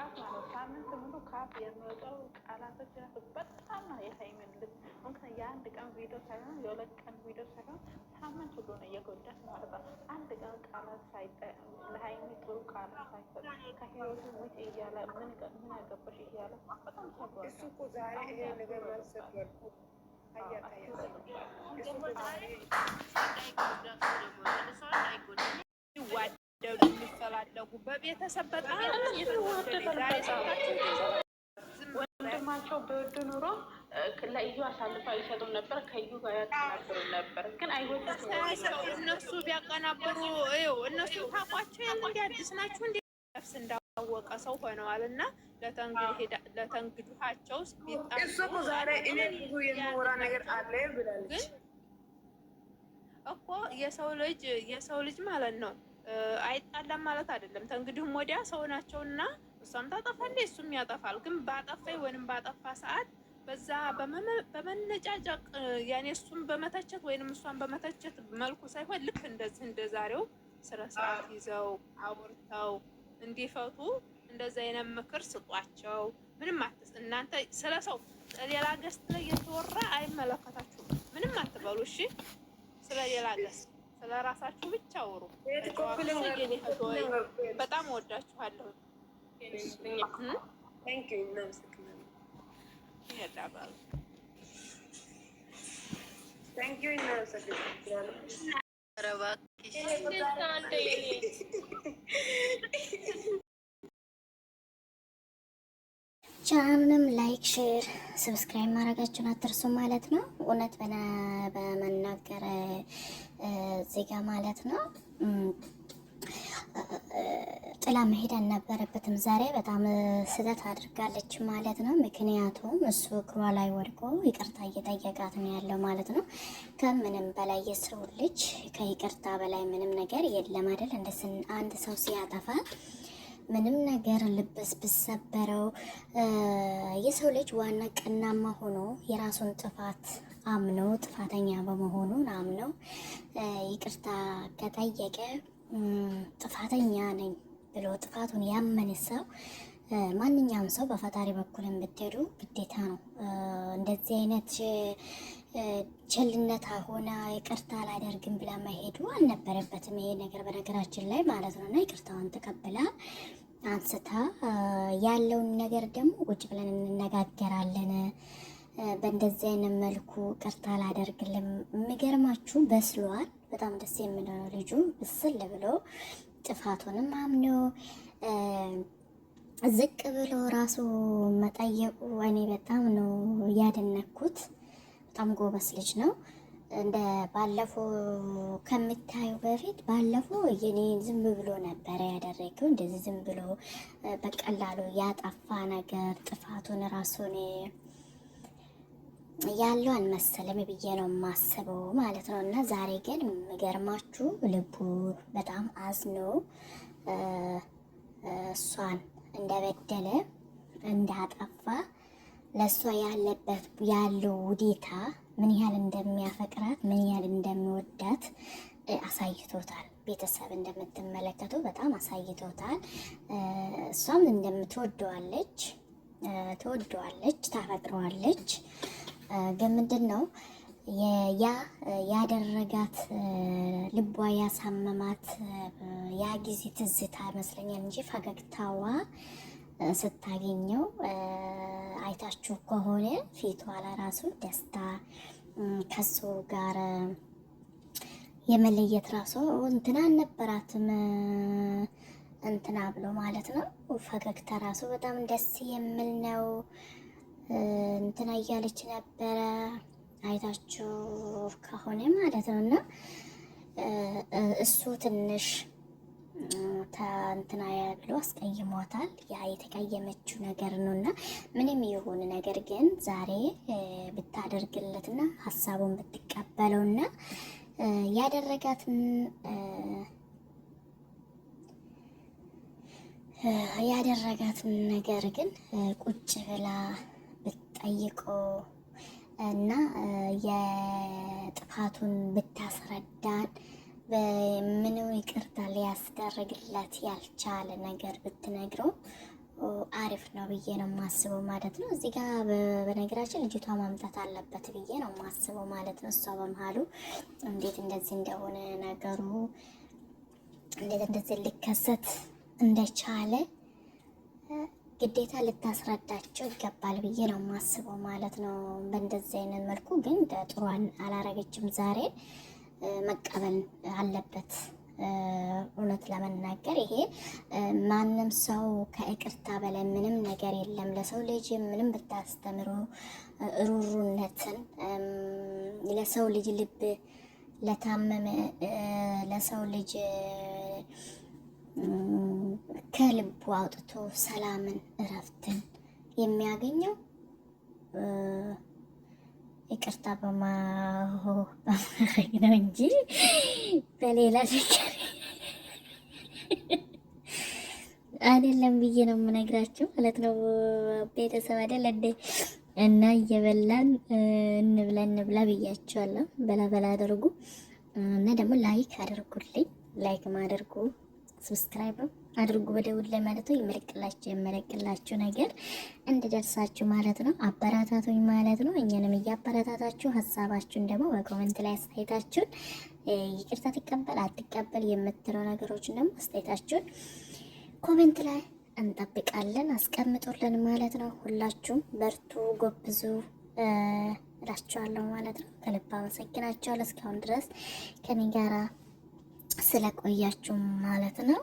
ቃላት ማለት ሳምንት ሙሉ ካፍ የሚወጣው ቃላቶች ራሱ በጣም ነው የሀይሚን ልብ እንኳን የአንድ ቀን ቪዲዮ ሳይሆን የሁለት ቀን ቪዲዮ ሳይሆን ሳምንት ሁሉ ነው እየጎዳት ማለት ነው። አንድ ቀን ቃላት ለሀይሚ ጥሩ ቃላት ሳይሰጥ ከህይወቱ ውጭ እያለ ምን አገባሽ እያለ በጣም ሰብሯል። እሱ እኮ ዛሬ ይሄ ነገር ማሰብቷል ይዋደዱ የሚፈላለጉ በቤተሰብ በጣም ወንድማቸው በወዱ ኑሮ ለእዩ አሳልፈው አይሰጡም ነበር፣ ከእዩ ጋር ያቀናብሩ ነበር። ግን አይወዱትም። እነሱ ቢያቀናብሩ እነሱ ታቋቸው ያለ እንዲ አዲስ ናችሁ እንዲ ነፍስ እንዳወቀ ሰው ሆነዋል። እና ለተንግዱሃቸው እሱ እኮ ዛሬ እኔ ብዙ የሚወራ ነገር አለ ብላለች። ግን እኮ የሰው ልጅ ማለት ነው አይጣላም ማለት አይደለም። ተንግዲህም ወዲያ ሰው ናቸውና እሷም ታጠፋለች እሱም ያጠፋል። ግን ባጠፋይ ወይንም ባጠፋ ሰዓት በዛ በመነጫጫቅ ያኔ እሱም በመተቸት ወይንም እሷን በመተቸት መልኩ ሳይሆን ልክ እንደዚህ እንደዛሬው ስነ ስርዓት ይዘው አውርተው እንዲፈቱ እንደዛ አይነት ምክር ስጧቸው። ምንም እናንተ ስለሰው ሌላ ገስት ላይ የተወራ አይመለከታችሁም። ምንም አትበሉ እሺ። ስለሌላ ገስት ስለራሳችሁ ብቻ አውሩ። በጣም ወዳችኋለሁ። ቻናሉንም ላይክ፣ ሼር፣ ሰብስክራይብ ማድረጋችሁን አትርሱ ማለት ነው። እውነት በመናገር ዜጋ ማለት ነው ጥላ መሄድ አልነበረበትም። ዛሬ በጣም ስህተት አድርጋለች ማለት ነው። ምክንያቱም እሱ እግሯ ላይ ወድቆ ይቅርታ እየጠየቃት ነው ያለው ማለት ነው። ከምንም በላይ የሰው ልጅ ከይቅርታ በላይ ምንም ነገር የለም አይደል? እንደ አንድ ሰው ሲያጠፋ ምንም ነገር ልብስ ብሰበረው የሰው ልጅ ዋና ቀናማ ሆኖ የራሱን ጥፋት አምኖ ጥፋተኛ በመሆኑ አምኖ ይቅርታ ከጠየቀ ጥፋተኛ ነኝ ብሎ ጥፋቱን ያመነ ሰው ማንኛውም ሰው በፈጣሪ በኩል ብትሄዱ ግዴታ ነው። እንደዚህ አይነት ቸልነታ ሆና ይቅርታ አላደርግም ብላ መሄዱ አልነበረበትም ይሄ ነገር በነገራችን ላይ ማለት ነው። እና ይቅርታዋን ተቀብላ አንስታ ያለውን ነገር ደግሞ ቁጭ ብለን እንነጋገራለን። በእንደዚህ አይነት መልኩ ይቅርታ አላደርግልም። የሚገርማችሁ በስሏል። በጣም ደስ የሚለው ልጁ ብስል ብሎ ጥፋቱንም አምኖ ዝቅ ብሎ ራሱ መጠየቁ እኔ በጣም ነው ያደነኩት። በጣም ጎበስ ልጅ ነው። እንደ ባለፈው ከምታዩ በፊት ባለፈው የኔ ዝም ብሎ ነበረ ያደረገው። እንደዚህ ዝም ብሎ በቀላሉ ያጠፋ ነገር ጥፋቱን ራሱን ያለው አልመሰለም ብዬ ነው የማስበው ማለት ነው። እና ዛሬ ግን የሚገርማችሁ ልቡ በጣም አዝኖ እሷን እንደበደለ እንዳጠፋ ለእሷ ያለው ውዴታ ምን ያህል እንደሚያፈቅራት ምን ያህል እንደሚወዳት አሳይቶታል። ቤተሰብ እንደምትመለከቱ በጣም አሳይቶታል። እሷም እንደምትወደዋለች ታፈቅረዋለች። ግን ምንድን ነው ያደረጋት ልቧ ያሳመማት ያ ጊዜ ትዝታ ይመስለኛል እንጂ ፈገግታዋ ስታገኘው አይታችሁ ከሆነ ፊቷ ለራሱ ደስታ ከሱ ጋር የመለየት ራሱ እንትና አልነበራትም። እንትና ብሎ ማለት ነው ፈገግታ ራሱ በጣም ደስ የሚል ነው። እንትና እያለች ነበረ አይታችሁ ከሆነ ማለት ነው። እና እሱ ትንሽ እንትና ብሎ አስቀይሟታል። ያ የተቀየመችው ነገር ነው። እና ምንም የሆነ ነገር ግን ዛሬ ብታደርግለትና ሀሳቡን ብትቀበለውና ያደረጋትን ነገር ግን ቁጭ ብላ ብትጠይቀው እና የጥፋቱን ብታስረዳን በምንም ይቅርታ ሊያስደርግላት ያልቻለ ነገር ብትነግረው አሪፍ ነው ብዬ ነው የማስበው ማለት ነው። እዚህ ጋር በነገራችን ልጅቷ ማምጣት አለበት ብዬ ነው የማስበው ማለት ነው። እሷ በመሀሉ እንዴት እንደዚህ እንደሆነ ነገሩ እንዴት እንደዚህ ሊከሰት እንደቻለ ግዴታ ልታስረዳቸው ይገባል ብዬ ነው የማስበው ማለት ነው። በእንደዚህ አይነት መልኩ ግን ጥሩ አላረገችም። ዛሬ መቀበል አለበት። እውነት ለመናገር ይሄ ማንም ሰው ከይቅርታ በላይ ምንም ነገር የለም። ለሰው ልጅ ምንም ብታስተምሩ ሩሩነትን፣ ለሰው ልጅ ልብ ለታመመ ለሰው ልጅ ከልቡ አውጥቶ ሰላምን እረፍትን የሚያገኘው ይቅርታ በማድረግ ነው እንጂ በሌላ ነገር አይደለም ብዬ ነው የምነግራችሁ ማለት ነው። ቤተሰብ አይደል እንዴ? እና እየበላን እንብላ ብያችኋለሁ። በላ አድርጉ እና ደግሞ ላይክ አድርጉልኝ። ላይክ ማድርጉ ሰብስክራይብ አድርጉ በደውል ላይ ማለት ነው። የመለቅላችሁ ነገር እንድደርሳችሁ ማለት ነው። አበረታቱኝ ማለት ነው። እኛንም እያበረታታችሁ ሀሳባችሁን ደግሞ በኮሜንት ላይ አስተያየታችሁን ይቅርታ ትቀበል አትቀበል የምትለው ነገሮችን ደግሞ አስተያየታችሁን ኮሜንት ላይ እንጠብቃለን። አስቀምጡልን ማለት ነው። ሁላችሁም በርቱ፣ ጎብዙ እላችኋለሁ ማለት ነው። ከልብ አመሰግናችኋለሁ እስካሁን ድረስ ከኔ ጋራ ስለቆያችሁ ማለት ነው።